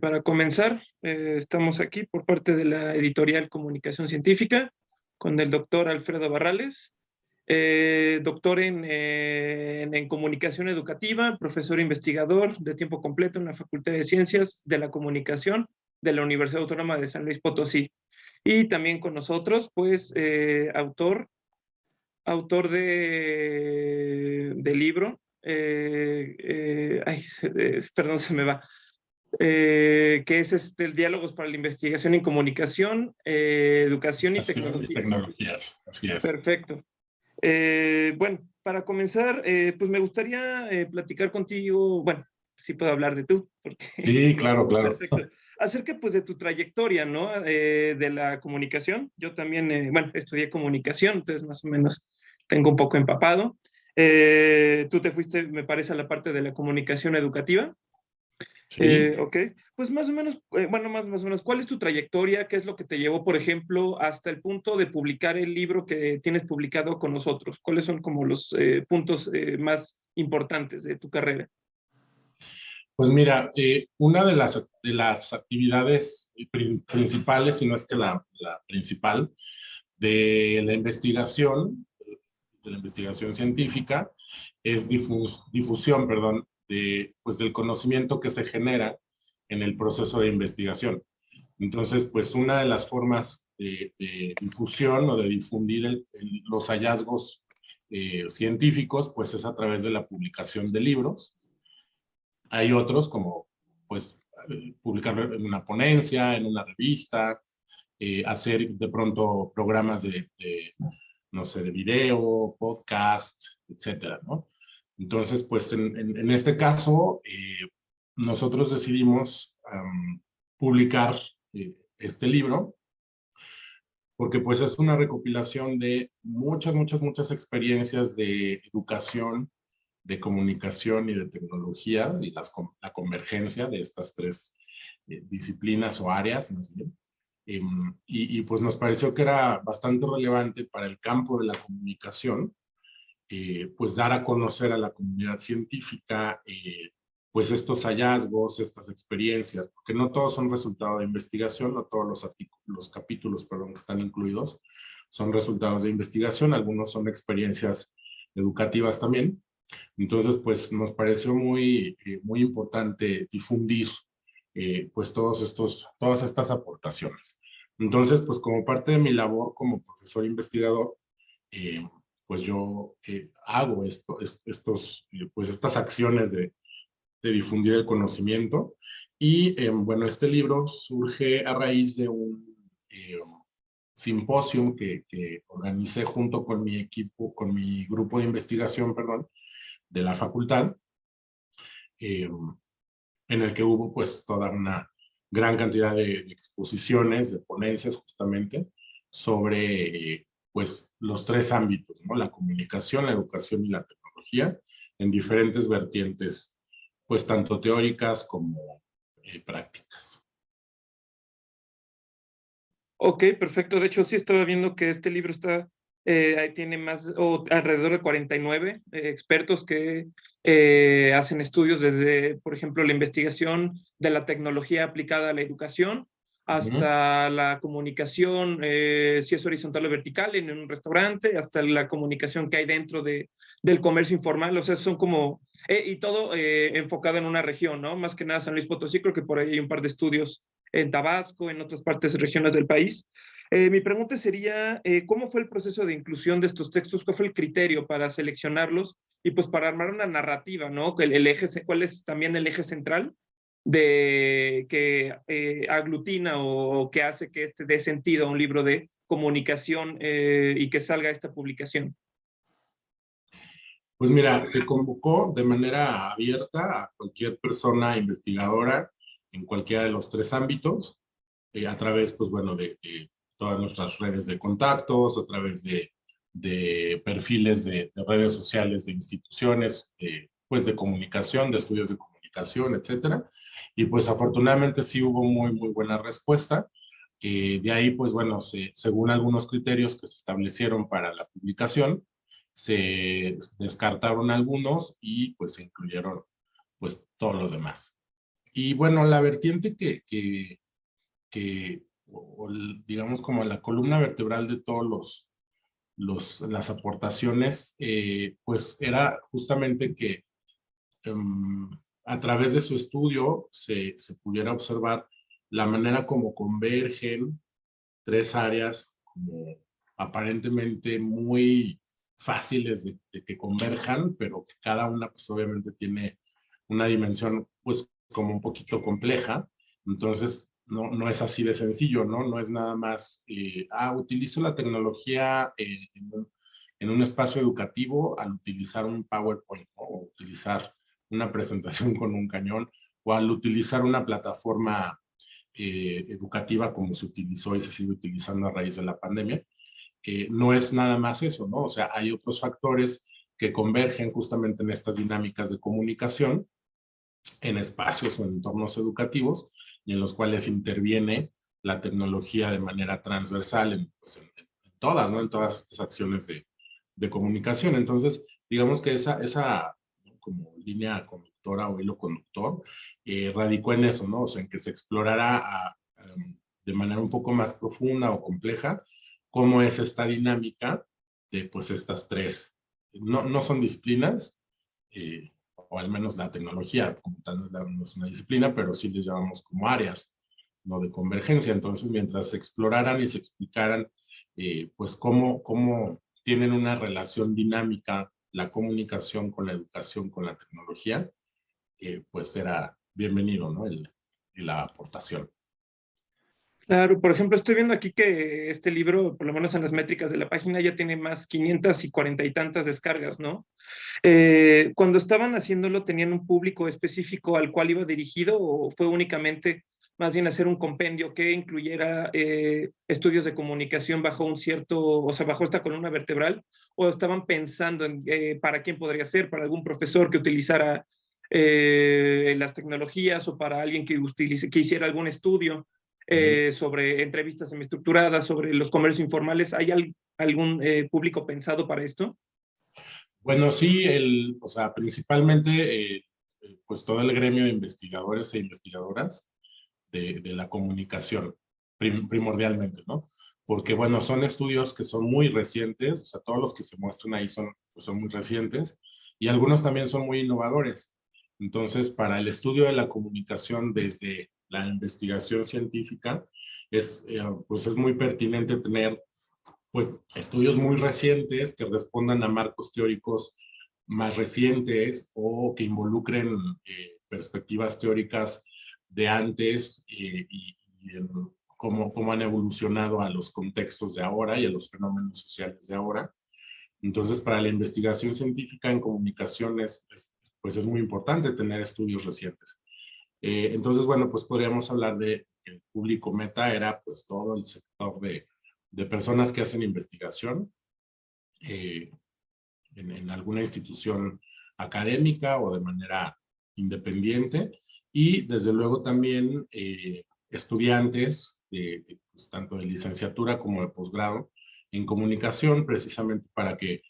Para comenzar, estamos aquí por parte de la editorial Comunicación Científica con el doctor Alfredo Barrales, doctor en Comunicación Educativa, profesor investigador de tiempo completo en la Facultad de Ciencias de la Comunicación de la Universidad Autónoma de San Luis Potosí. Y también con nosotros, pues, autor de libro, perdón, se me va, que es el Diálogos para la Investigación en Comunicación, Educación y Tecnologías. Así es. Perfecto. Bueno, para comenzar, pues me gustaría platicar contigo, bueno, sí puedo hablar de tú. Porque Sí, claro. perfecto. Acerca pues de tu trayectoria, ¿no? De la comunicación. Yo también, bueno, estudié comunicación, entonces más o menos tengo un poco empapado. Tú te fuiste, me parece, a la parte de la comunicación educativa. Sí. Ok, pues más o menos, bueno, más o menos, ¿cuál es tu trayectoria? ¿Qué es lo que te llevó, por ejemplo, hasta el punto de publicar el libro que tienes publicado con nosotros? ¿Cuáles son como los puntos más importantes de tu carrera? Pues mira, una de las actividades principales, si no es que la principal, de la investigación científica, es difusión, perdón, pues del conocimiento que se genera en el proceso de investigación. Entonces, pues una de las formas de difusión o de difundir los hallazgos científicos, pues es a través de la publicación de libros. Hay otros como, pues, publicarlo en una ponencia, en una revista, hacer de pronto programas no sé, de video, podcast, etcétera, ¿no? Entonces, pues en este caso, nosotros decidimos publicar este libro porque pues es una recopilación de muchas experiencias de educación, de comunicación y de tecnologías y la convergencia de estas tres disciplinas o áreas, más bien. Pues nos pareció que era bastante relevante para el campo de la comunicación, pues dar a conocer a la comunidad científica pues estos hallazgos, estas experiencias, porque no todos son resultado de investigación, no todos los capítulos, perdón, que están incluidos son resultados de investigación, algunos son experiencias educativas también. Entonces, pues nos pareció muy importante difundir pues todas estas aportaciones. Entonces, pues como parte de mi labor como profesor investigador, eh, pues yo hago pues estas acciones de difundir el conocimiento. Y bueno, este libro surge a raíz de un simposio que organicé junto con mi equipo, con mi grupo de investigación, perdón, de la facultad, en el que hubo pues toda una gran cantidad de exposiciones, de ponencias justamente, sobre pues los tres ámbitos, ¿no? La comunicación, la educación y la tecnología, en diferentes vertientes, pues tanto teóricas como prácticas. Ok, perfecto. De hecho, sí estaba viendo que este libro está, ahí tiene más, o alrededor de 49 expertos que hacen estudios desde, por ejemplo, la investigación de la tecnología aplicada a la educación hasta la comunicación, si es horizontal o vertical, en un restaurante, hasta la comunicación que hay dentro del comercio informal. O sea, son como, y todo enfocado en una región, ¿no? Más que nada San Luis Potosí, creo que por ahí hay un par de estudios en Tabasco, en otras partes, regiones del país. Mi pregunta sería, ¿cómo fue el proceso de inclusión de estos textos? ¿Cuál fue el criterio para seleccionarlos y pues para armar una narrativa, ¿no? ¿Cuál es también el eje central de que aglutina o que hace que este dé sentido a un libro de comunicación y que salga esta publicación? Pues mira, se convocó de manera abierta a cualquier persona investigadora en cualquiera de los tres ámbitos, a través, pues bueno, de todas nuestras redes de contactos, a través de perfiles de redes sociales de instituciones, pues de comunicación, de estudios de comunicación, etcétera. Y pues afortunadamente sí hubo muy buena respuesta. De ahí, pues bueno, según algunos criterios que se establecieron para la publicación, se descartaron algunos y pues se incluyeron pues todos los demás. Y bueno, la vertiente digamos como la columna vertebral de todos las aportaciones, pues era justamente que em, a través de su estudio se pudiera observar la manera como convergen tres áreas como aparentemente muy fáciles de que converjan, pero que cada una pues obviamente tiene una dimensión pues como un poquito compleja. Entonces no es así de sencillo, ¿no? No es nada más, utilizo la tecnología en un espacio educativo al utilizar un PowerPoint, ¿no? O utilizar una presentación con un cañón, o al utilizar una plataforma educativa como se utilizó y se sigue utilizando a raíz de la pandemia. No es nada más eso, ¿no? O sea, hay otros factores que convergen justamente en estas dinámicas de comunicación, en espacios o en entornos educativos, y en los cuales interviene la tecnología de manera transversal pues, en todas, ¿no? En todas estas acciones de comunicación. Entonces, digamos que esa como línea conductora o hilo conductor radicó en eso, ¿no? O sea, en que se explorara de manera un poco más profunda o compleja cómo es esta dinámica de pues estas tres. No son disciplinas, o al menos la tecnología como tal no es una disciplina, pero sí les llamamos como áreas, ¿no? De convergencia. Entonces, mientras se exploraran y se explicaran, pues cómo tienen una relación dinámica la comunicación con la educación, con la tecnología, pues era bienvenido, ¿no? La aportación. Claro, por ejemplo, estoy viendo aquí que este libro, por lo menos en las métricas de la página, ya tiene más 540 y tantas descargas, ¿no? Cuando estaban haciéndolo, ¿tenían un público específico al cual iba dirigido o fue únicamente más bien hacer un compendio que incluyera estudios de comunicación bajo un cierto, o sea, bajo esta columna vertebral? ¿O estaban pensando en para quién podría ser, para algún profesor que utilizara las tecnologías o para alguien que hiciera algún estudio sobre entrevistas semiestructuradas, sobre los comercios informales? ¿Hay algún público pensado para esto? Bueno, sí, o sea, principalmente, pues todo el gremio de investigadores e investigadoras de la comunicación, primordialmente, ¿no? Porque, bueno, son estudios que son muy recientes, o sea, todos los que se muestran ahí pues son muy recientes, y algunos también son muy innovadores. Entonces, para el estudio de la comunicación desde la investigación científica, pues es muy pertinente tener pues estudios muy recientes que respondan a marcos teóricos más recientes o que involucren perspectivas teóricas de antes y en cómo han evolucionado a los contextos de ahora y a los fenómenos sociales de ahora. Entonces, para la investigación científica en comunicaciones, pues es muy importante tener estudios recientes. Entonces, bueno, pues podríamos hablar de que el público meta era pues todo el sector de personas que hacen investigación eh, en alguna institución académica o de manera independiente, y desde luego también estudiantes pues, tanto de licenciatura como de posgrado en comunicación, precisamente para que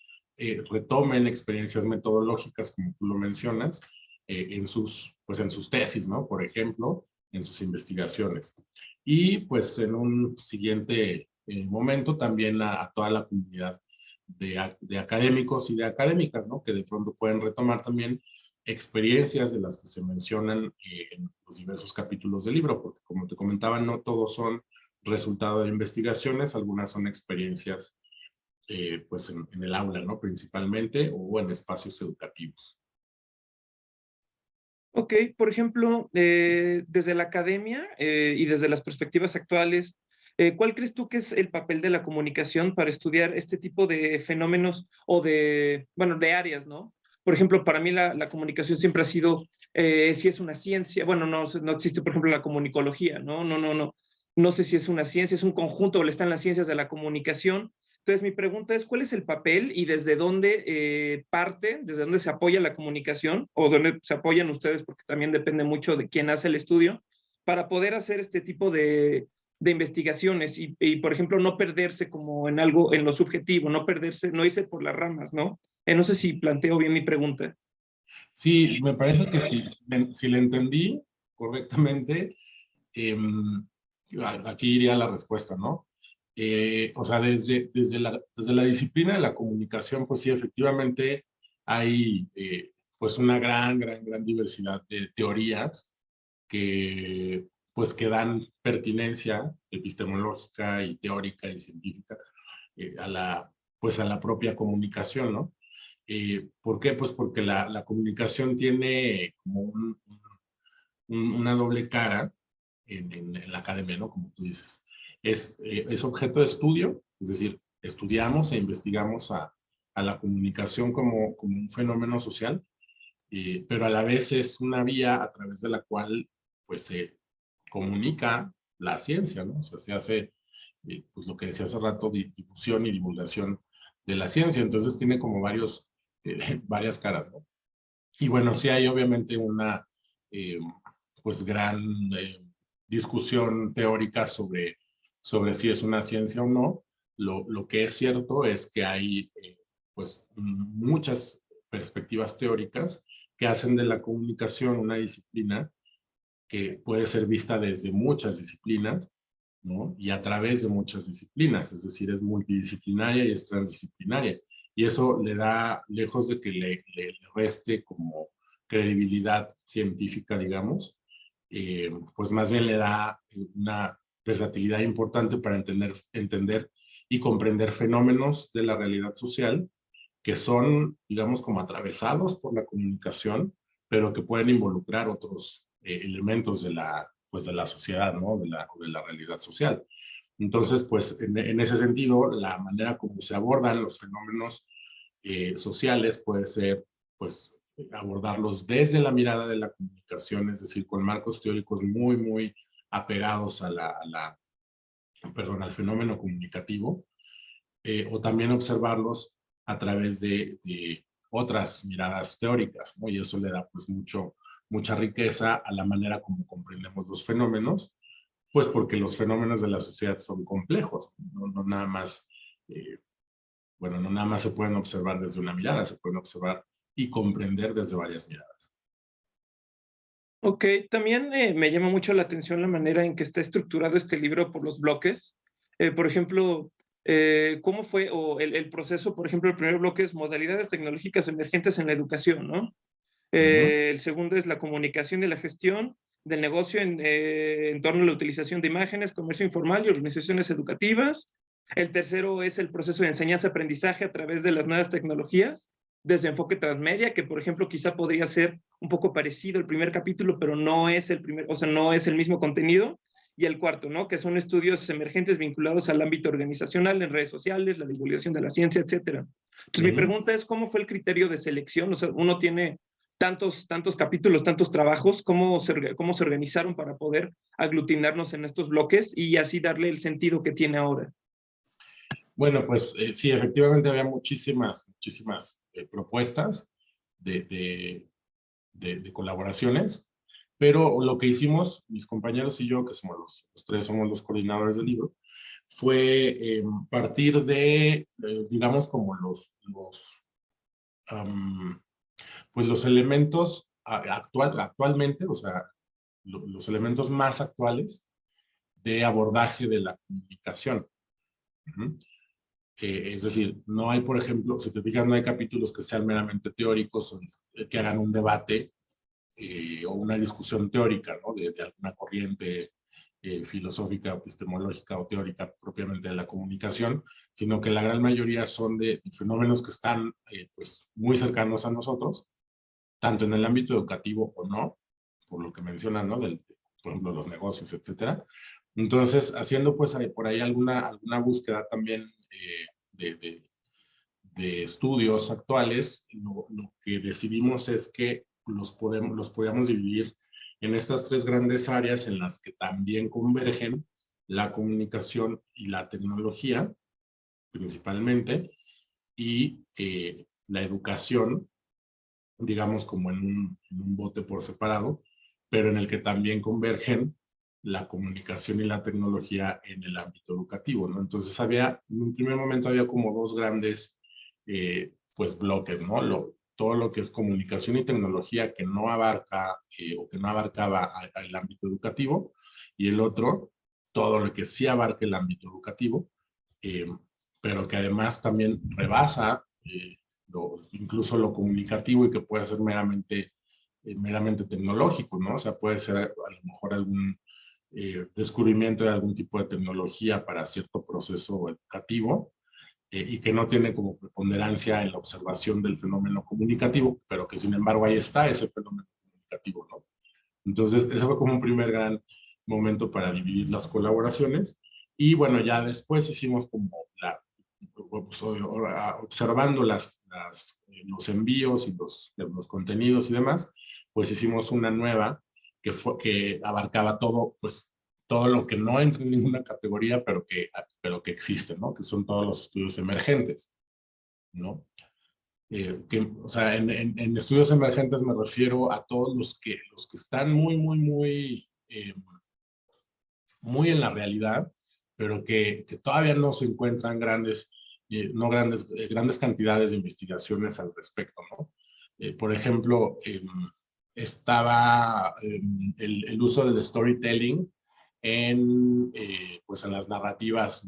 retomen experiencias metodológicas, como tú lo mencionas, pues en sus tesis, ¿no? Por ejemplo, en sus investigaciones. Y pues en un siguiente momento también a toda la comunidad de académicos y de académicas, ¿no? Que de pronto pueden retomar también experiencias de las que se mencionan en los diversos capítulos del libro, porque como te comentaba, no todos son resultado de investigaciones, algunas son experiencias pues en el aula, ¿no? Principalmente, o en espacios educativos. Ok, por ejemplo, desde la academia y desde las perspectivas actuales, ¿cuál crees tú que es el papel de la comunicación para estudiar este tipo de fenómenos o bueno, de áreas, ¿no? Por ejemplo, para mí la comunicación siempre ha sido, si es una ciencia, bueno, no existe, por ejemplo, la comunicología, ¿no? No sé si es una ciencia, es un conjunto o están las ciencias de la comunicación. Entonces, mi pregunta es, ¿cuál es el papel y desde dónde parte, desde dónde se apoya la comunicación o dónde se apoyan ustedes, porque también depende mucho de quién hace el estudio, para poder hacer este tipo de investigaciones y, por ejemplo, no perderse como en algo, en lo subjetivo, no perderse, no irse por las ramas, ¿no? No sé si planteo bien mi pregunta. Sí, me parece que sí, si le entendí, correctamente, aquí iría la respuesta, ¿no? O sea, desde la disciplina de la comunicación, pues sí, efectivamente hay pues una gran diversidad de teorías que pues que dan pertinencia epistemológica y teórica y científica pues a la propia comunicación, ¿no? ¿Por qué? Pues porque la comunicación tiene como una doble cara en la academia, ¿no? Como tú dices. Es objeto de estudio, es decir, estudiamos e investigamos a la comunicación como un fenómeno social, pero a la vez es una vía a través de la cual pues se comunica la ciencia, ¿no? O sea, se hace pues lo que decía hace rato, difusión y divulgación de la ciencia, entonces tiene como varias caras, ¿no? Y bueno, sí hay obviamente una eh, pues gran discusión teórica sobre si es una ciencia o no. Lo que es cierto es que hay pues muchas perspectivas teóricas que hacen de la comunicación una disciplina que puede ser vista desde muchas disciplinas, ¿no? Y a través de muchas disciplinas, es decir, es multidisciplinaria y es transdisciplinaria. Y eso le da, lejos de que le reste como credibilidad científica, digamos, pues más bien le da una versatilidad importante para entender y comprender fenómenos de la realidad social que son, digamos, como atravesados por la comunicación, pero que pueden involucrar otros elementos pues de la sociedad, ¿no? De la realidad social. Entonces, pues en ese sentido, la manera como se abordan los fenómenos sociales puede ser, pues, abordarlos desde la mirada de la comunicación, es decir, con marcos teóricos muy apegados perdón, al fenómeno comunicativo, o también observarlos a través de otras miradas teóricas, ¿no? Y eso le da pues mucha riqueza a la manera como comprendemos los fenómenos, pues porque los fenómenos de la sociedad son complejos, no nada más, bueno, no nada más se pueden observar desde una mirada, se pueden observar y comprender desde varias miradas. Ok, también me llama mucho la atención la manera en que está estructurado este libro por los bloques. Por ejemplo, ¿cómo fue o el proceso? Por ejemplo, el primer bloque es modalidades tecnológicas emergentes en la educación, ¿no? El segundo es la comunicación y la gestión del negocio en torno a la utilización de imágenes, comercio informal y organizaciones educativas. El tercero es el proceso de enseñanza-aprendizaje a través de las nuevas tecnologías, desde enfoque transmedia, que por ejemplo quizá podría ser un poco parecido al primer capítulo, pero no es el primer, o sea, no es el mismo contenido. Y el cuarto, ¿no? Que son estudios emergentes vinculados al ámbito organizacional, en redes sociales, la divulgación de la ciencia, etcétera. Entonces, mi pregunta es, ¿cómo fue el criterio de selección? O sea, uno tiene tantos capítulos, tantos trabajos, cómo se organizaron para poder aglutinarnos en estos bloques y así darle el sentido que tiene ahora. Bueno, pues sí, efectivamente había muchísimas propuestas de colaboraciones, pero lo que hicimos, mis compañeros y yo, que somos los tres somos los coordinadores del libro, fue partir digamos, como pues los elementos actualmente, o sea, los elementos más actuales de abordaje de la comunicación. Es decir, no hay, por ejemplo, si te fijas, no hay capítulos que sean meramente teóricos o que hagan un debate o una discusión teórica, ¿no? De alguna corriente filosófica, epistemológica o teórica propiamente de la comunicación, sino que la gran mayoría son de fenómenos que están pues muy cercanos a nosotros, tanto en el ámbito educativo o no, por lo que mencionan, ¿no? Por ejemplo, los negocios, etcétera. Entonces, haciendo pues por ahí alguna búsqueda también de estudios actuales, lo que decidimos es que los podíamos dividir en estas tres grandes áreas en las que también convergen la comunicación y la tecnología, principalmente, y la educación, digamos, como en un bote por separado, pero en el que también convergen la comunicación y la tecnología en el ámbito educativo, ¿no? Entonces en un primer momento había como dos grandes, pues, bloques, ¿no? todo lo que es comunicación y tecnología que no abarca o que no abarcaba el ámbito educativo, y el otro, todo lo que sí abarca el ámbito educativo, eh, pero que además también rebasa incluso lo comunicativo y que puede ser meramente tecnológico, ¿no? O sea, puede ser a lo mejor algún descubrimiento de algún tipo de tecnología para cierto proceso educativo, y que no tiene como preponderancia en la observación del fenómeno comunicativo, pero que sin embargo ahí está ese fenómeno comunicativo, ¿no? Entonces, ese fue como un primer gran momento para dividir las colaboraciones. Y bueno, ya después hicimos como pues, observando los envíos y los contenidos y demás, pues hicimos una nueva que abarcaba todo, pues todo lo que no entra en ninguna categoría, pero que existe, ¿no? Que son todos los estudios emergentes, ¿no? O sea, en estudios emergentes me refiero a todos los que están muy en la realidad, pero que todavía no se encuentran no grandes cantidades de investigaciones al respecto, ¿no? Por ejemplo, estaba el uso del storytelling pues en las narrativas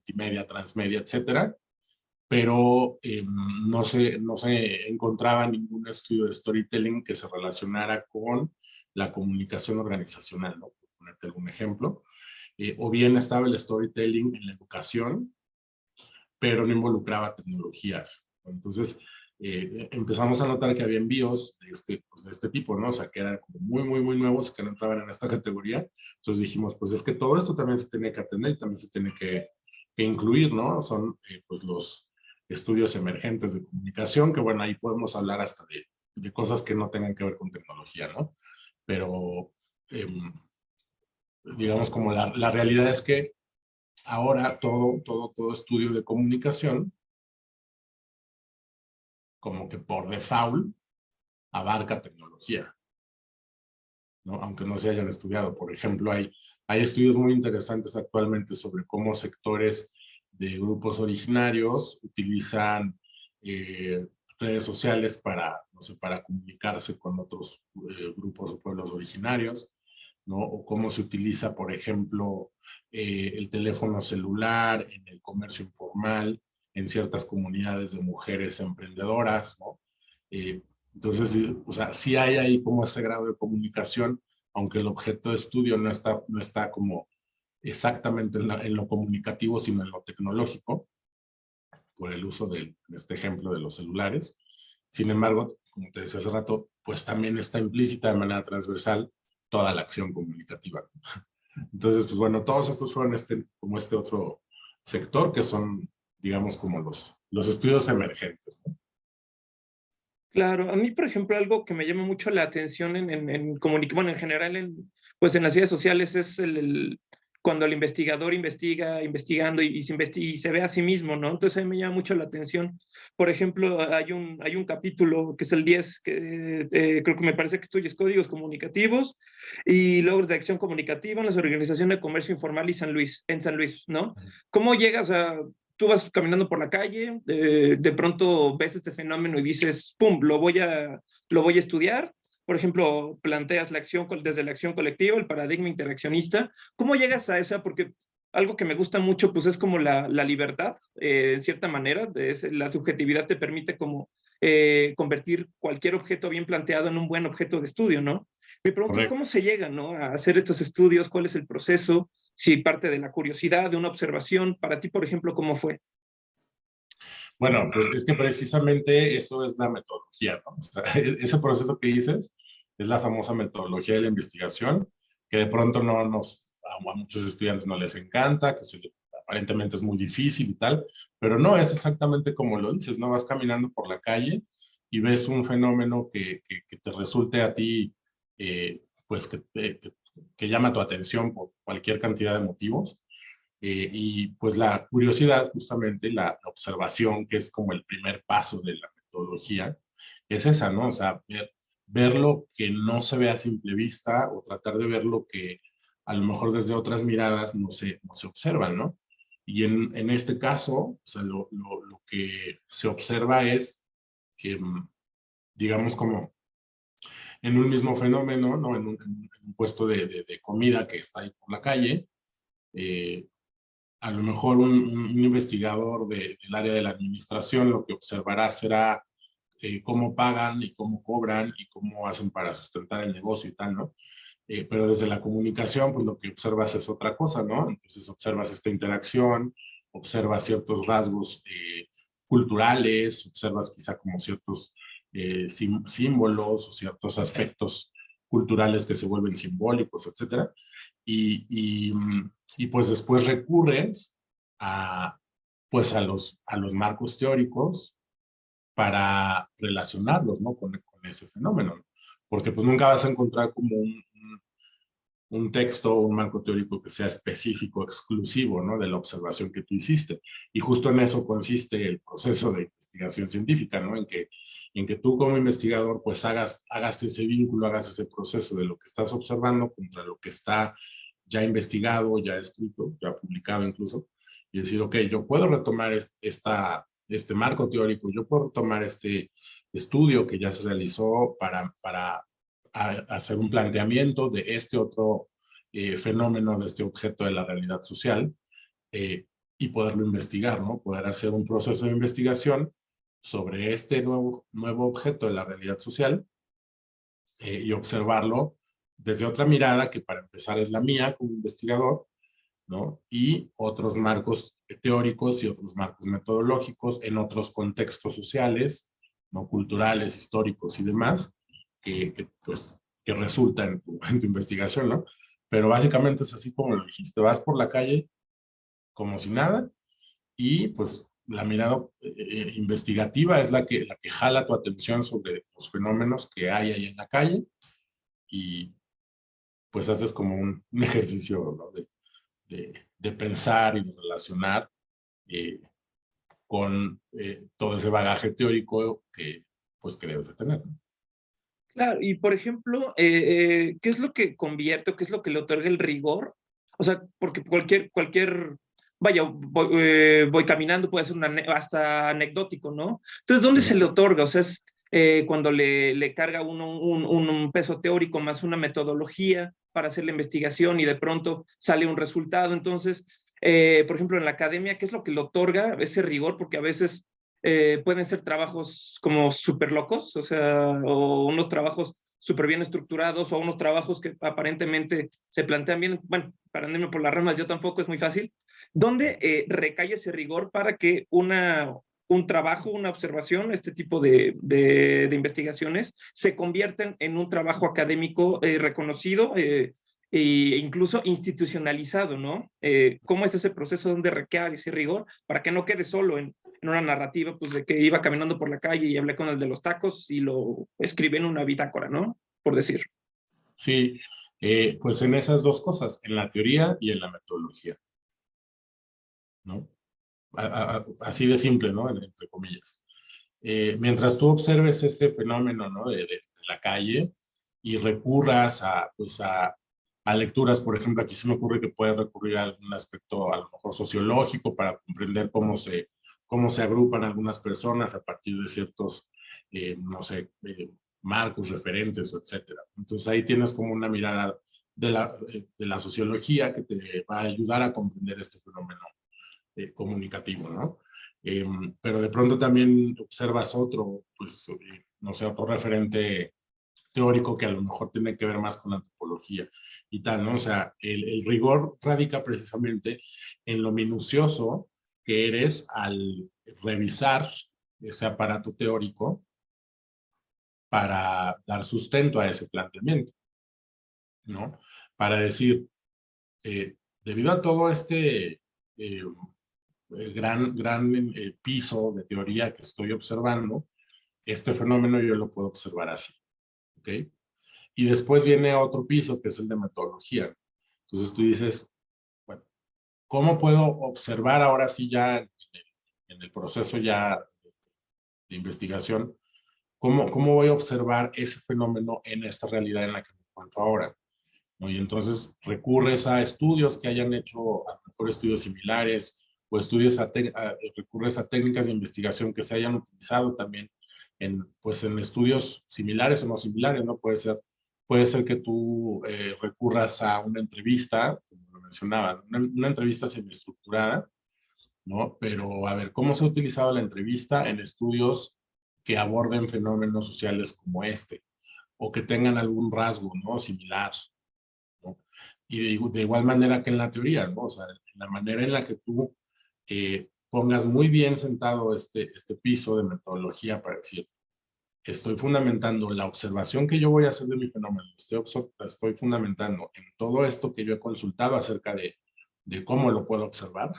multimedia, transmedia, etcétera, pero no se encontraba ningún estudio de storytelling que se relacionara con la comunicación organizacional, ¿no? Por ponerte algún ejemplo. O bien estaba el storytelling en la educación, pero no involucraba tecnologías. Entonces, empezamos a notar que había envíos pues de este tipo, ¿no? O sea, que eran como muy nuevos y que no entraban en esta categoría. Entonces dijimos, pues es que todo esto también se tiene que atender y también se tiene que incluir, ¿no? Son pues los estudios emergentes de comunicación, que bueno, ahí podemos hablar hasta de cosas que no tengan que ver con tecnología, ¿no? Pero digamos como la realidad es que ahora todo estudio de comunicación, como que por default, abarca tecnología, ¿no? Aunque no se hayan estudiado. Por ejemplo, hay estudios muy interesantes actualmente sobre cómo sectores de grupos originarios utilizan redes sociales para, no sé, para comunicarse con otros grupos o pueblos originarios, ¿no? O cómo se utiliza, por ejemplo, el teléfono celular en el comercio informal, en ciertas comunidades de mujeres emprendedoras, ¿no? Eh, entonces, sí, o sea, sí hay ahí como ese grado de comunicación, aunque el objeto de estudio no está como exactamente en lo comunicativo, sino en lo tecnológico, por el uso en este ejemplo de los celulares. Sin embargo, como te decía hace rato, pues también está implícita de manera transversal toda la acción comunicativa. Entonces, pues bueno, todos estos fueron como este otro sector que son, digamos, como los estudios emergentes, ¿no? Claro, a mí, por ejemplo, algo que me llama mucho la atención bueno, en general, pues en las redes sociales es cuando el investigador investigando y se ve a sí mismo, ¿no? Entonces a mí me llama mucho la atención. Por ejemplo, hay un capítulo que es el 10, que creo que me parece que estudias códigos comunicativos y logros de acción comunicativa en la Organización de Comercio Informal en San Luis, ¿no? ¿Cómo llegas a tú vas caminando por la calle, de pronto ves este fenómeno y dices, pum, lo voy a estudiar? Por ejemplo, planteas desde la acción colectiva, el paradigma interaccionista. ¿Cómo llegas a esa? Porque algo que me gusta mucho, pues es como la libertad, en cierta manera. La subjetividad te permite como convertir cualquier objeto bien planteado en un buen objeto de estudio, ¿no? Mi pregunta es, Correcto. ¿cómo se llega, ¿no? a hacer estos estudios? ¿Cuál es el proceso? Si parte de la curiosidad, de una observación. Para ti, por ejemplo, ¿cómo fue? Bueno, pues es que precisamente eso es la metodología, ¿no? O sea, ese proceso que dices es la famosa metodología de la investigación, que de pronto a muchos estudiantes no les encanta, aparentemente es muy difícil y tal, pero no es exactamente como lo dices, ¿no? Vas caminando por la calle y ves un fenómeno que te resulte a ti, pues que llama tu atención por cualquier cantidad de motivos. Y pues la curiosidad, justamente, la observación, que es como el primer paso de la metodología, es esa, ¿no? O sea, ver lo que no se ve a simple vista o tratar de ver lo que a lo mejor desde otras miradas no se observan, ¿no? Y en este caso, o sea, lo que se observa es digamos, como en un mismo fenómeno, ¿no? En un puesto de comida que está ahí por la calle, a lo mejor un investigador del área de la administración lo que observará será cómo pagan y cómo cobran y cómo hacen para sustentar el negocio y tal, ¿no? Pero desde la comunicación, pues lo que observas es otra cosa, ¿no? Entonces observas esta interacción, observas ciertos rasgos culturales, observas quizá como ciertos símbolos o ciertos aspectos culturales que se vuelven simbólicos, etcétera. Y pues después recurres a, pues a los marcos teóricos para relacionarlos, ¿no? Con ese fenómeno, ¿no? Porque pues nunca vas a encontrar como un texto o un marco teórico que sea específico, exclusivo, ¿no? De la observación que tú hiciste. Y justo en eso consiste el proceso de investigación científica, ¿no? En que tú como investigador pues hagas ese vínculo, hagas ese proceso de lo que estás observando contra lo que está ya investigado, ya escrito, ya publicado incluso, y decir, ok, yo puedo retomar este marco teórico, yo puedo retomar este estudio que ya se realizó para hacer un planteamiento de este otro fenómeno, de este objeto de la realidad social, eh, y poderlo investigar, ¿no? Poder hacer un proceso de investigación sobre este nuevo objeto de la realidad social y observarlo desde otra mirada que para empezar es la mía como investigador, ¿no? Y otros marcos teóricos y otros marcos metodológicos en otros contextos sociales, ¿no? Culturales, históricos y demás, pues, que resulta en tu investigación, ¿no? Pero básicamente es así como lo dijiste, vas por la calle como si nada y pues la mirada investigativa es la que jala tu atención sobre los fenómenos que hay ahí en la calle y pues haces como un ejercicio, ¿no? de pensar y de relacionar eh, con todo ese bagaje teórico pues, que debes de tener, ¿no? Claro, y por ejemplo, ¿qué es lo que convierte o qué es lo que le otorga el rigor? O sea, porque vaya, voy caminando, puede ser hasta anecdótico, ¿no? Entonces, ¿dónde se le otorga? O sea, es cuando le carga uno un peso teórico más una metodología para hacer la investigación y de pronto sale un resultado. Entonces, por ejemplo, en la academia, ¿qué es lo que le otorga ese rigor? Porque a veces pueden ser trabajos como súper locos, o sea, o unos trabajos súper bien estructurados, o unos trabajos que aparentemente se plantean bien. Bueno, para andarme por las ramas yo tampoco es muy fácil. ¿Dónde recae ese rigor para que un trabajo, una observación, este tipo de investigaciones, se convierten en un trabajo académico reconocido e incluso institucionalizado, ¿no? ¿Cómo es ese proceso donde recae ese rigor para que no quede solo en una narrativa, pues de que iba caminando por la calle y hablé con el de los tacos y lo escribí en una bitácora, ¿no? Por decir. Sí, pues en esas dos cosas, en la teoría y en la metodología, ¿no? Así de simple, ¿no? Entre comillas. Mientras tú observes ese fenómeno, ¿no? De la calle y recurras pues a lecturas, por ejemplo, aquí se me ocurre que puedes recurrir a algún aspecto a lo mejor sociológico para comprender cómo se agrupan algunas personas a partir de ciertos, no sé, marcos, referentes, etcétera. Entonces ahí tienes como una mirada de la sociología que te va a ayudar a comprender este fenómeno comunicativo, ¿no? Pero de pronto también observas otro, pues, no sé, otro referente teórico que a lo mejor tiene que ver más con la antropología y tal, ¿no? O sea, el rigor radica precisamente en lo minucioso que eres al revisar ese aparato teórico para dar sustento a ese planteamiento, ¿no? Para decir, debido a todo este gran piso de teoría que estoy observando, este fenómeno yo lo puedo observar así, ¿ok? Y después viene otro piso que es el de metodología. Entonces tú dices, bueno, ¿cómo puedo observar ahora sí ya en el proceso ya de investigación? ¿Cómo voy a observar ese fenómeno en esta realidad en la que me encuentro ahora? ¿No? Y entonces recurres a estudios que hayan hecho, a lo mejor estudios similares, o recurres a técnicas de investigación que se hayan utilizado también pues en estudios similares o no similares, ¿no? Puede ser que tú recurras a una entrevista, como lo mencionaba, una entrevista semiestructurada, ¿no? Pero a ver, ¿cómo se ha utilizado la entrevista en estudios que aborden fenómenos sociales como este? O que tengan algún rasgo, ¿no? Similar, ¿no? Y de igual manera que en la teoría, ¿no? O sea, la manera en la que tú pongas muy bien sentado este piso de metodología para decir, estoy fundamentando la observación que yo voy a hacer de mi fenómeno, estoy fundamentando en todo esto que yo he consultado acerca de cómo lo puedo observar.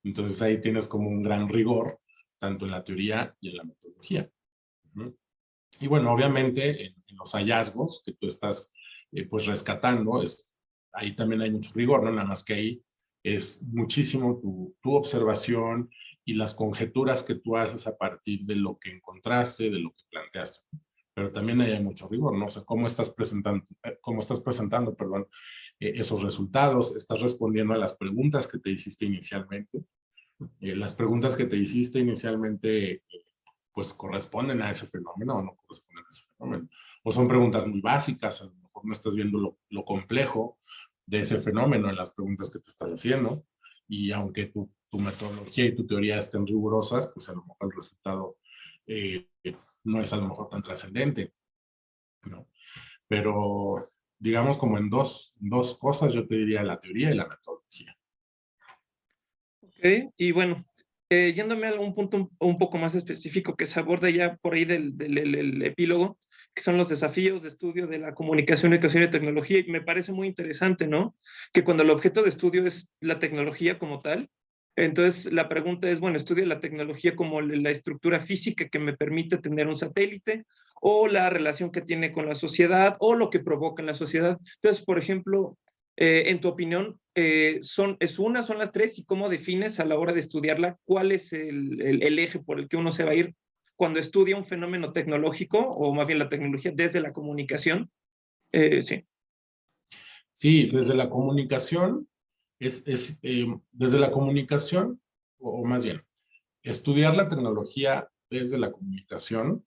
Entonces ahí tienes como un gran rigor, tanto en la teoría y en la metodología. Y bueno, obviamente en los hallazgos que tú estás pues rescatando, ahí también hay mucho rigor, ¿no? Nada más que ahí es muchísimo tu observación y las conjeturas que tú haces a partir de lo que encontraste, de lo que planteaste. Pero también ahí hay mucho rigor, ¿no? O sea, cómo estás presentando, perdón, esos resultados, estás respondiendo a las preguntas que te hiciste inicialmente. Las preguntas que te hiciste inicialmente pues corresponden a ese fenómeno o no corresponden a ese fenómeno. O son preguntas muy básicas, a lo mejor no estás viendo lo complejo de ese fenómeno en las preguntas que te estás haciendo, y aunque tu metodología y tu teoría estén rigurosas, pues a lo mejor el resultado eh, no es a lo mejor tan trascendente, ¿no? Pero digamos como en dos cosas yo te diría la teoría y la metodología. Ok, y bueno, yéndome a algún punto un poco más específico que se aborda ya por ahí del epílogo, que son los desafíos de estudio de la comunicación, educación y tecnología, y me parece muy interesante, ¿no? Que cuando el objeto de estudio es la tecnología como tal, entonces la pregunta es, bueno, ¿estudia la tecnología como la estructura física que me permite tener un satélite, o la relación que tiene con la sociedad, o lo que provoca en la sociedad? Entonces, por ejemplo, en tu opinión, son las tres, y cómo defines a la hora de estudiarla cuál es el eje por el que uno se va a ir cuando estudia un fenómeno tecnológico, o más bien la tecnología desde la comunicación? Sí. Sí, desde la comunicación, desde la comunicación, o más bien, estudiar la tecnología desde la comunicación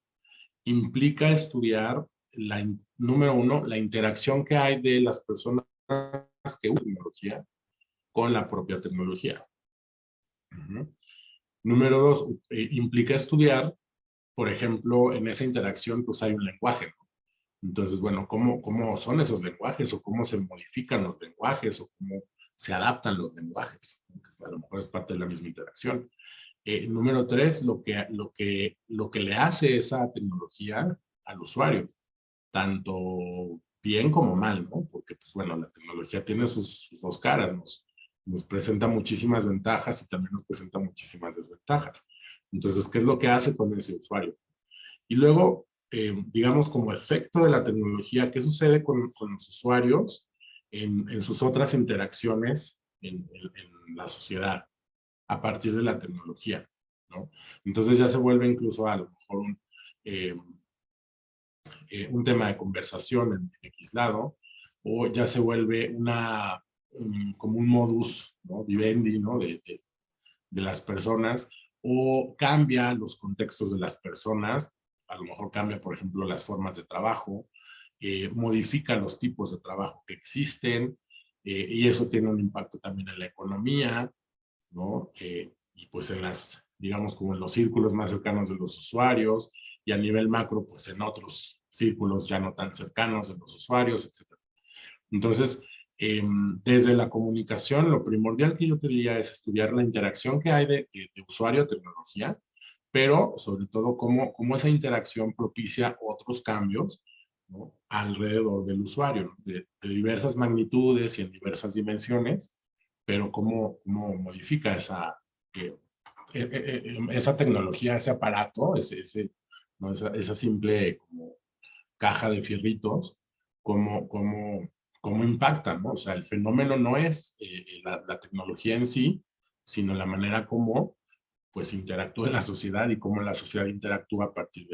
implica estudiar, número uno, la interacción que hay de las personas que usan tecnología con la propia tecnología. Número dos, implica estudiar, por ejemplo, en esa interacción pues hay un lenguaje, ¿no? Entonces, bueno, ¿cómo son esos lenguajes o cómo se modifican los lenguajes o cómo se adaptan los lenguajes? Que a lo mejor es parte de la misma interacción. Número tres, lo que le hace esa tecnología al usuario, tanto bien como mal, ¿no? Porque, pues bueno, la tecnología tiene sus dos caras, nos presenta muchísimas ventajas y también nos presenta muchísimas desventajas. Entonces, ¿qué es lo que hace con ese usuario? Y luego, digamos, como efecto de la tecnología, ¿qué sucede con los usuarios en sus otras interacciones en la sociedad a partir de la tecnología, ¿no? Entonces ya se vuelve incluso a lo mejor un tema de conversación en X lado, o ya se vuelve como un modus, ¿no? Vivendi, ¿no? De las personas, o cambia los contextos de las personas, a lo mejor cambia, por ejemplo, las formas de trabajo, modifica los tipos de trabajo que existen, y eso tiene un impacto también en la economía, ¿no? Y pues digamos, como en los círculos más cercanos de los usuarios, y a nivel macro, pues en otros círculos ya no tan cercanos de los usuarios, etc. Entonces, desde la comunicación, lo primordial que yo te diría es estudiar la interacción que hay de usuario-tecnología, pero sobre todo cómo esa interacción propicia otros cambios, ¿no? Alrededor del usuario, ¿no? De diversas magnitudes y en diversas dimensiones, pero cómo modifica eh, esa tecnología, ese aparato, ¿no? esa simple como caja de fierritos, cómo impacta, ¿no? O sea, el fenómeno no es la tecnología en sí, sino la manera como pues interactúa la sociedad y cómo la sociedad interactúa a partir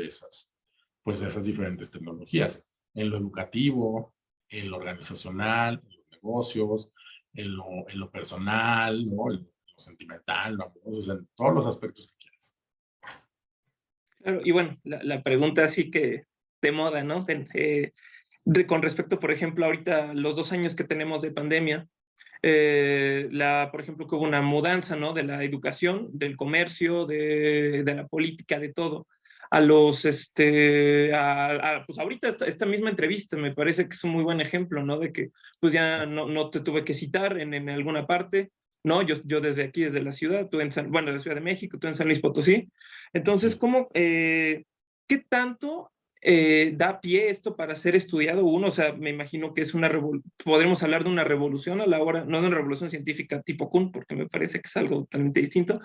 pues, de esas diferentes tecnologías, en lo educativo, en lo organizacional, en los negocios, en lo personal, ¿no? En lo sentimental, lo amoroso, o sea, en todos los aspectos que quieras. Claro, y bueno, la pregunta así que de moda, ¿no? Con respecto, por ejemplo, ahorita los 2 años que tenemos de pandemia, por ejemplo, que hubo una mudanza, ¿no? De la educación, del comercio, de la política, de todo. Pues ahorita esta misma entrevista me parece que es un muy buen ejemplo, ¿no? De que pues ya no te tuve que citar en alguna parte, ¿no? Yo desde aquí, desde la ciudad, tú bueno, de la Ciudad de México, tú en San Luis Potosí. Entonces, Sí. ¿qué tanto da pie esto para ser estudiado uno? O sea, me imagino que es podremos hablar de una revolución a la hora, no de una revolución científica tipo Kuhn, porque me parece que es algo totalmente distinto,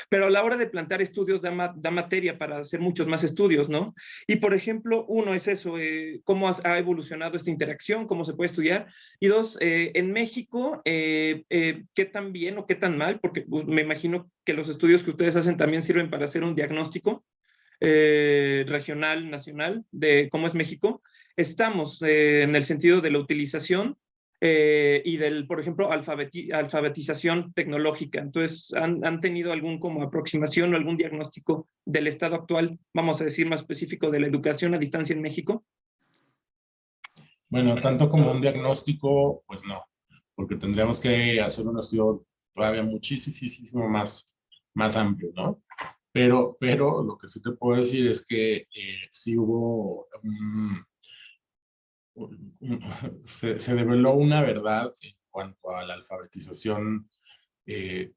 pero a la hora de plantear estudios da materia para hacer muchos más estudios, ¿no? Y por ejemplo, uno es eso, cómo ha evolucionado esta interacción, cómo se puede estudiar, y dos, en México, ¿qué tan bien o qué tan mal? Porque pues, me imagino que los estudios que ustedes hacen también sirven para hacer un diagnóstico regional, nacional, de cómo es México. Estamos en el sentido de la utilización y del, por ejemplo, alfabetización tecnológica. Entonces, ¿han tenido algún como aproximación o algún diagnóstico del estado actual, vamos a decir más específico, de la educación a distancia en México? Bueno, tanto como un diagnóstico, pues no, porque tendríamos que hacer un estudio todavía muchísimo más amplio, ¿no? Pero lo que sí te puedo decir es que sí hubo se develó una verdad en cuanto a la alfabetización, eh,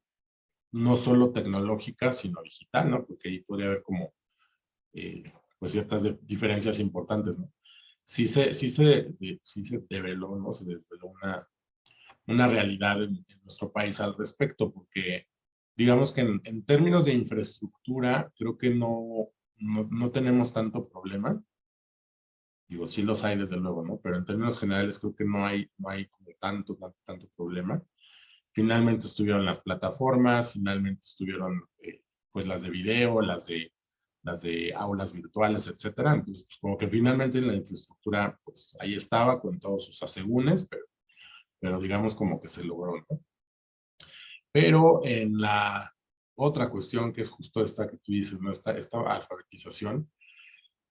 no solo tecnológica, sino digital, ¿no? Porque ahí podría haber como eh, pues ciertas diferencias importantes, ¿no? Sí se develó, ¿no? Se desveló una realidad en nuestro país al respecto, porque digamos que en términos de infraestructura, creo que no tenemos tanto problema. Digo, sí los hay desde luego, ¿no? Pero en términos generales creo que no hay como tanto problema. Finalmente estuvieron las plataformas, finalmente estuvieron pues las de video, las de aulas virtuales, etcétera. Entonces, pues, como que finalmente en la infraestructura, pues ahí estaba con todos sus asegúnes, pero digamos como que se logró, ¿no? Pero en la otra cuestión, que es justo esta que tú dices, ¿no? Esta alfabetización,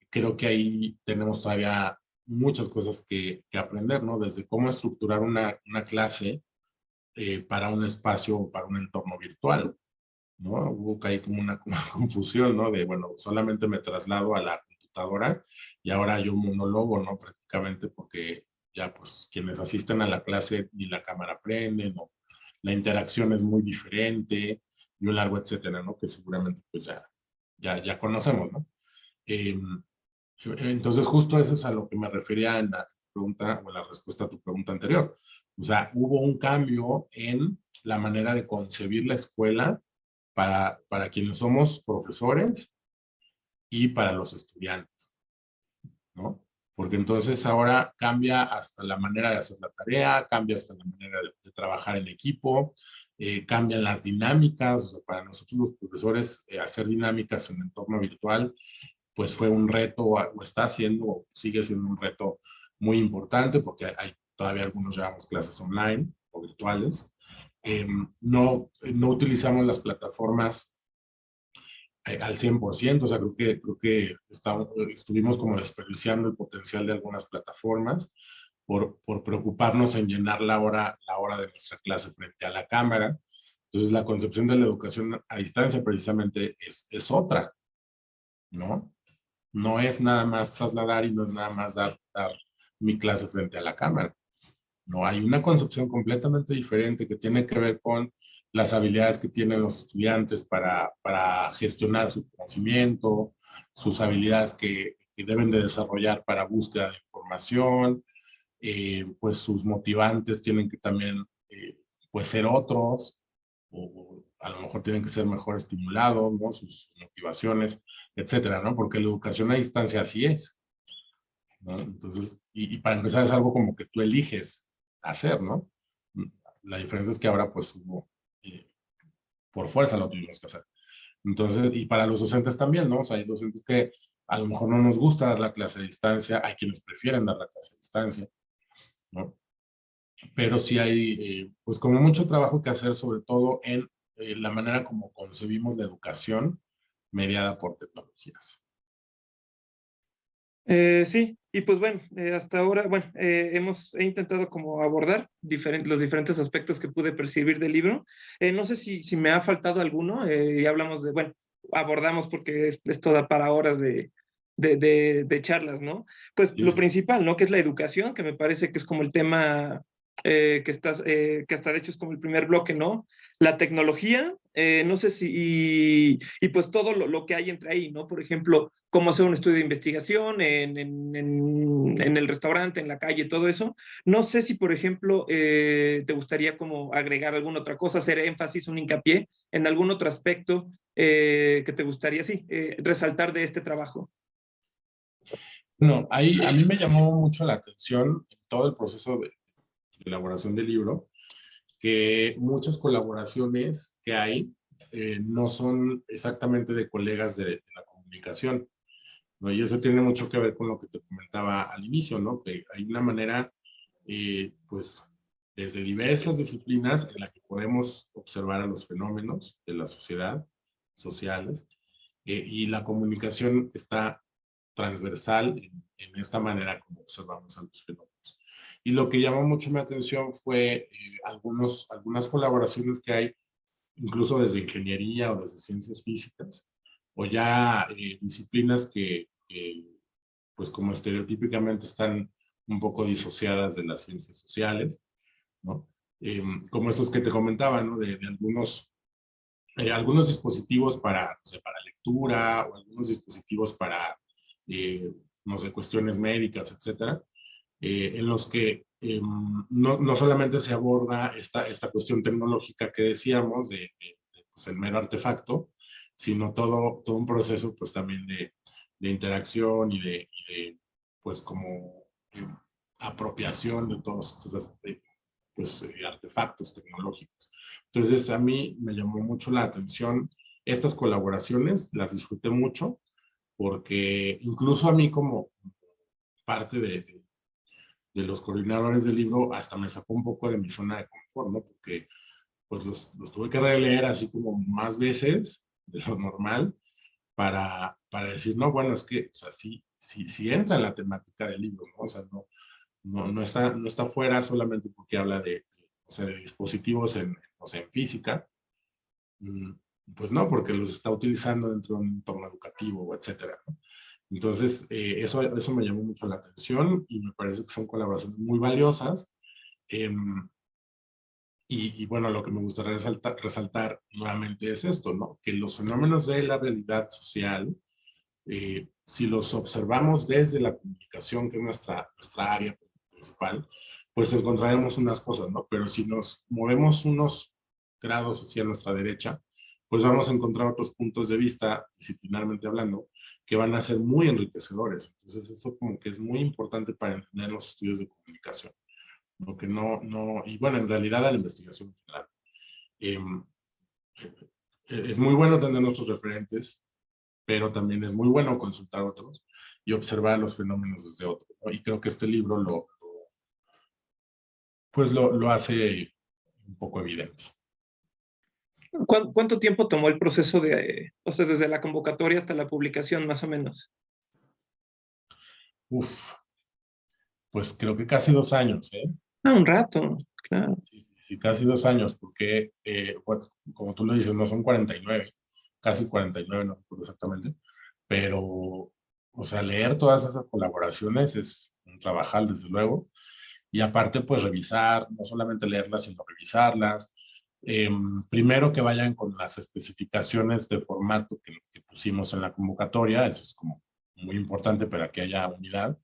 creo que ahí tenemos todavía muchas cosas que aprender, ¿no? Desde cómo estructurar una clase para un espacio o para un entorno virtual, ¿no? Hubo ahí como una confusión, ¿no? De, bueno, solamente me traslado a la computadora y ahora yo monólogo, ¿no? Prácticamente porque ya pues quienes asisten a la clase ni la cámara prende, ¿no? La interacción es muy diferente y un largo etcétera, ¿no? Que seguramente pues ya conocemos, ¿no? Entonces justo eso es a lo que me refería en la pregunta o en la respuesta a tu pregunta anterior. O sea, hubo un cambio en la manera de concebir la escuela para quienes somos profesores y para los estudiantes, ¿no? Porque entonces ahora cambia hasta la manera de hacer la tarea, cambia hasta la manera de trabajar en equipo, cambian las dinámicas, o sea, para nosotros los profesores hacer dinámicas en entorno virtual, pues fue un reto, o está siendo, o sigue siendo un reto muy importante, porque hay todavía algunos llevamos clases online o virtuales. No utilizamos las plataformas al 100%, o sea, creo que estuvimos como desperdiciando el potencial de algunas plataformas por preocuparnos en llenar la hora de nuestra clase frente a la cámara. Entonces, la concepción de la educación a distancia precisamente es otra, ¿no? No es nada más trasladar y no es nada más dar mi clase frente a la cámara. No, hay una concepción completamente diferente que tiene que ver con las habilidades que tienen los estudiantes para gestionar su conocimiento, sus habilidades que deben de desarrollar para búsqueda de información, pues sus motivantes tienen que también pues ser otros, o a lo mejor tienen que ser mejor estimulados, ¿no? Sus motivaciones, etcétera, ¿no? Porque la educación a distancia así es, ¿no? Entonces, y para empezar es algo como que tú eliges hacer, ¿no? La diferencia es que ahora pues eh, por fuerza lo tuvimos que hacer. Entonces, y para los docentes también, ¿no? O sea, hay docentes que a lo mejor no nos gusta dar la clase a distancia, hay quienes prefieren dar la clase a distancia, ¿no? Pero sí hay, pues como mucho trabajo que hacer, sobre todo en la manera como concebimos la educación mediada por tecnologías. Sí, y pues bueno, hasta ahora, bueno, he intentado como abordar los diferentes aspectos que pude percibir del libro. No sé si me ha faltado alguno, y hablamos de, bueno, abordamos porque esto da para horas de charlas, ¿no? Pues Sí, lo sí. principal, ¿no? Que es la educación, que me parece que es como el tema que hasta de hecho es como el primer bloque, ¿no? La tecnología, no sé si, y pues todo lo que hay entre ahí, ¿no? Por ejemplo, cómo hacer un estudio de investigación en el restaurante, en la calle, todo eso. No sé si, por ejemplo, te gustaría como agregar alguna otra cosa, hacer énfasis, un hincapié en algún otro aspecto que te gustaría, sí, resaltar de este trabajo. No, ahí a mí me llamó mucho la atención en todo el proceso de elaboración del libro, que muchas colaboraciones que hay no son exactamente de colegas de la comunicación, ¿no? Y eso tiene mucho que ver con lo que te comentaba al inicio, ¿no? Que hay una manera, pues, desde diversas disciplinas en la que podemos observar a los fenómenos de la sociedad, sociales, y la comunicación está transversal en esta manera como observamos a los fenómenos. Y lo que llamó mucho mi atención fue algunas colaboraciones que hay, incluso desde ingeniería o desde ciencias físicas, o ya disciplinas que, pues como estereotípicamente están un poco disociadas de las ciencias sociales, ¿no? Como estos que te comentaba, ¿no? De algunos dispositivos para, no sé, para lectura o algunos dispositivos para, no sé, cuestiones médicas, etcétera, en los que no solamente se aborda esta cuestión tecnológica que decíamos de, pues, el mero artefacto, sino todo un proceso pues también de interacción pues como apropiación de todos estos pues, artefactos tecnológicos. Entonces, a mí me llamó mucho la atención estas colaboraciones, las disfruté mucho, porque incluso a mí como parte de los coordinadores del libro, hasta me sacó un poco de mi zona de confort, ¿no? Porque pues los tuve que releer así como más veces de lo normal para decir, no, bueno, es que, o sea, sí entra en la temática del libro, ¿no? O sea, no está fuera solamente porque habla o sea, de dispositivos o sea, en física. Mm, Pues no, porque los está utilizando dentro de un entorno educativo, etcétera, ¿no? Entonces, eso me llamó mucho la atención y me parece que son colaboraciones muy valiosas. em, y bueno, lo que me gustaría resaltar nuevamente es esto, ¿no? Que los fenómenos de la realidad social, si los observamos desde la comunicación, que es nuestra área principal, pues encontraremos unas cosas, ¿no? Pero si nos movemos unos grados hacia nuestra derecha, pues vamos a encontrar otros puntos de vista, disciplinarmente hablando, que van a ser muy enriquecedores. Entonces, eso como que es muy importante para entender los estudios de comunicación. Lo que y bueno, en realidad a la investigación en general. Eh, es muy bueno tener nuestros referentes, pero también es muy bueno consultar otros y observar los fenómenos desde otros, ¿no? Y creo que este libro pues lo hace un poco evidente. ¿Cuánto tiempo tomó el proceso o sea, desde la convocatoria hasta la publicación, más o menos? Uf, pues creo que casi 2 años, ¿eh? Ah, un rato, claro. Sí, sí, sí, casi 2 años, porque, bueno, como tú lo dices, no son 49, casi 49, no recuerdo exactamente, pero, o sea, leer todas esas colaboraciones es un trabajal, desde luego, y aparte, pues revisar, no solamente leerlas, sino revisarlas. Primero que vayan con las especificaciones de formato que pusimos en la convocatoria, eso es como muy importante para que haya unidad,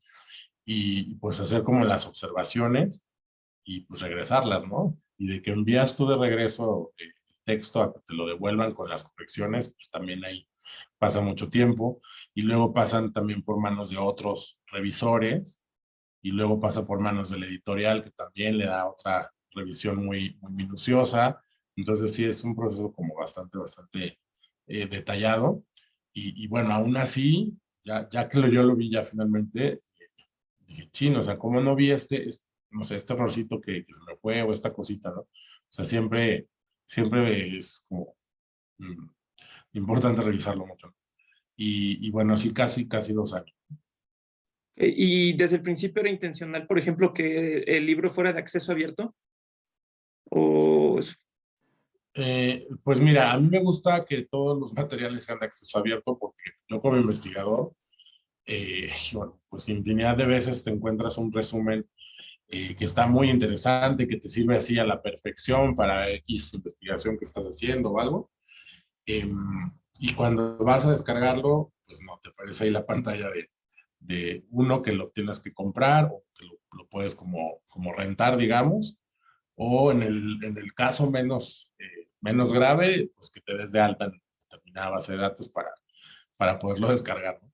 y pues hacer como las observaciones y pues regresarlas, ¿no? Y de que envías tú de regreso el texto a que te lo devuelvan con las correcciones, pues también ahí pasa mucho tiempo, y luego pasan también por manos de otros revisores, y luego pasa por manos del editorial, que también le da otra revisión muy minuciosa. Entonces sí es un proceso como bastante detallado. Y bueno, aún así, ya que yo lo vi ya finalmente, dije, chino, o sea, ¿cómo no vi no sé, este errorcito que se me fue o esta cosita, ¿no? O sea, siempre es como mm, importante revisarlo mucho. Y bueno, sí, casi 2 años. ¿Y desde el principio era intencional, por ejemplo, que el libro fuera de acceso abierto? ¿O Pues mira, a mí me gusta que todos los materiales sean de acceso abierto porque yo como investigador, bueno, pues infinidad de veces te encuentras un resumen que está muy interesante, que te sirve así a la perfección para X investigación que estás haciendo o algo. Y cuando vas a descargarlo, pues no, te aparece ahí la pantalla de uno que lo tienes que comprar o que lo puedes como rentar, digamos, o en el caso menos grave, pues que te des de alta en determinada base de datos para poderlo descargar, ¿no?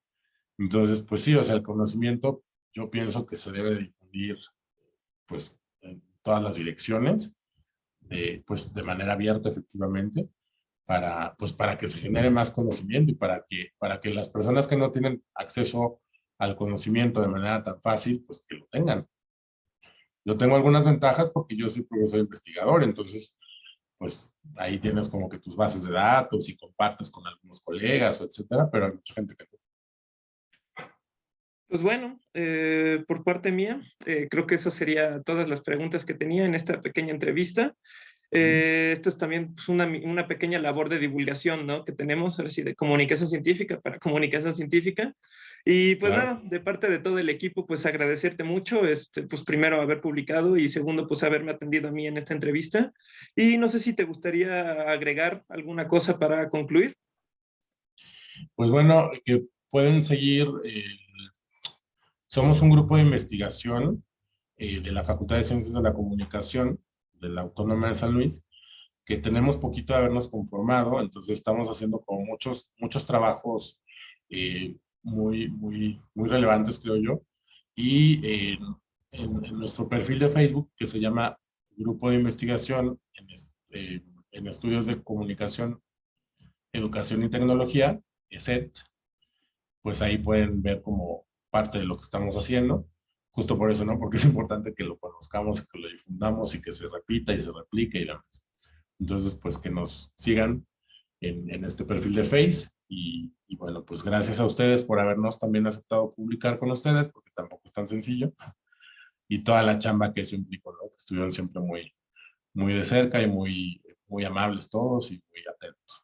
Entonces, pues sí, o sea, el conocimiento yo pienso que se debe difundir pues en todas las direcciones, pues de manera abierta efectivamente, pues, para que se genere más conocimiento y para que las personas que no tienen acceso al conocimiento de manera tan fácil, pues que lo tengan. Yo tengo algunas ventajas porque yo soy profesor investigador, entonces, pues ahí tienes como que tus bases de datos y compartes con algunos colegas o etcétera, pero hay mucha gente que no. Pues bueno, por parte mía, creo que eso sería todas las preguntas que tenía en esta pequeña entrevista. Esto es también pues, una pequeña labor de divulgación, ¿no? Que tenemos, ahora sí, de comunicación científica para comunicación científica. Y pues Claro. nada, de parte de todo el equipo, pues agradecerte mucho, pues primero haber publicado y segundo, pues haberme atendido a mí en esta entrevista. Y no sé si te gustaría agregar alguna cosa para concluir. Pues bueno, que pueden seguir, somos un grupo de investigación de la Facultad de Ciencias de la Comunicación de la Autónoma de San Luis, que tenemos poquito de habernos conformado, entonces estamos haciendo como muchos trabajos muy relevantes, creo yo, y en nuestro perfil de Facebook, que se llama Grupo de Investigación en Estudios de Comunicación, Educación y Tecnología, ESET, pues ahí pueden ver como parte de lo que estamos haciendo, justo por eso, ¿no? Porque es importante que lo conozcamos, que lo difundamos y que se repita y se replique y demás. Entonces, pues que nos sigan en este perfil de Face y bueno, pues gracias a ustedes por habernos también aceptado publicar con ustedes, porque tampoco es tan sencillo, y toda la chamba que eso implicó, ¿no? Que estuvieron siempre muy de cerca y muy amables todos y muy atentos.